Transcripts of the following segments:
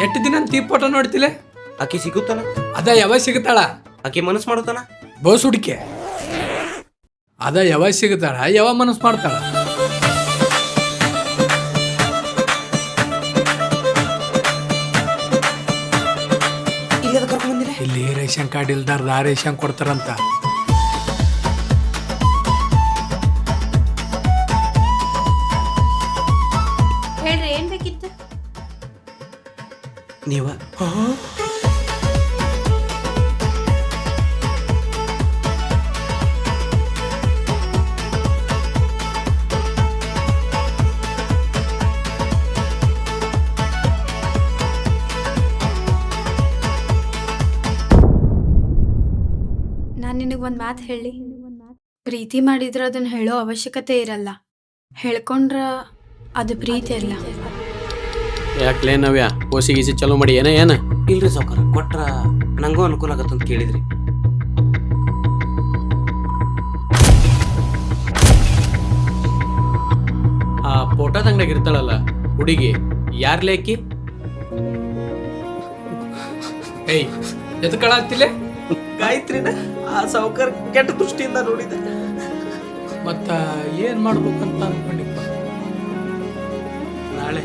ಕೆಟ್ಟ ದಿನ ಅಂತ ಈ ಫೋಟೋ ನೋಡ್ತಿಲೆ ಆಕಿ ಸಿಗುತ್ತಾನ? ಅದ ಯಾವಾಗ ಸಿಗುತ್ತಾಳ? ಆಕಿ ಮನಸ್ಸು ಮಾಡುತ್ತಾನ? ಬೋಸ್ ಹುಡುಕೆ ಅದ ಯಾವಾಗ ಸಿಗುತ್ತಾಳ, ಯಾವ ಮನಸ್ಸು ಮಾಡ್ತಾಳ? ಇಲ್ಲಿ ರೇಷನ್ ಕಾರ್ಡ್ ಇಲ್ದಾರ್ದ ಆ ರೇಷನ್ ಕೊಡ್ತಾರಂತ. ಹೇಳ್ರಿ, ಏನ್ ಬೇಕಿತ್ತು? ನೀವ ನಾನು ನಿನಗೆ ಒಂದು ಮಾತು ಹೇಳಿ. ಪ್ರೀತಿ ಮಾಡಿದ್ರೆ ಅದನ್ನ ಹೇಳೋ ಅವಶ್ಯಕತೆ ಇರಲ್ಲ. ಹೇಳ್ಕೊಂಡ್ರ ಅದು ಪ್ರೀತಿ ಅಲ್ಲ. ಯಾಕ್ಲೇ ನವ್ಯ ಓಸಿ ಗೀಸಿ ಚಲೋ ಮಾಡಿ ಏನ ಇಲ್ರಿ ಸಾವ್ಕಾರ, ಕೊಟ್ರ ನಂಗೂ ಅನುಕೂಲ ಆಗತ್ತಂತ ಕೇಳಿದ್ರಿ. ಆ ಫೋಟೋದಂಗಡಿಯಾಗ ಇರ್ತಾಳಲ್ಲ ಹುಡುಗಿ, ಯಾರ್ಲೇ ಆಕಿ? ಏಯ್ ಎದಕ್ಕಳಾಗ್ತಿಲೆ? ಗಾಯತ್ರಿನ ಆ ಸಾವ್ಕಾರ ಕೆಟ್ಟ ದೃಷ್ಟಿಯಿಂದ ನೋಡಿದೆ. ಮತ್ತ ಏನ್ ಮಾಡ್ಬೇಕಂತ ಅನ್ಕೊಂಡಿಪ್ಪ? ನಾಳೆ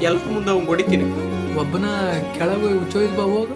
ಎಲ್ಲ ಮುಂದೆ ಅವ್ನು ಹೊಡಿತೀನಿ. ಒಬ್ಬನ ಕೆಳಗೆ ಉಚ್ಚೋಯ್ದು ಬಾ ಹೋಗು.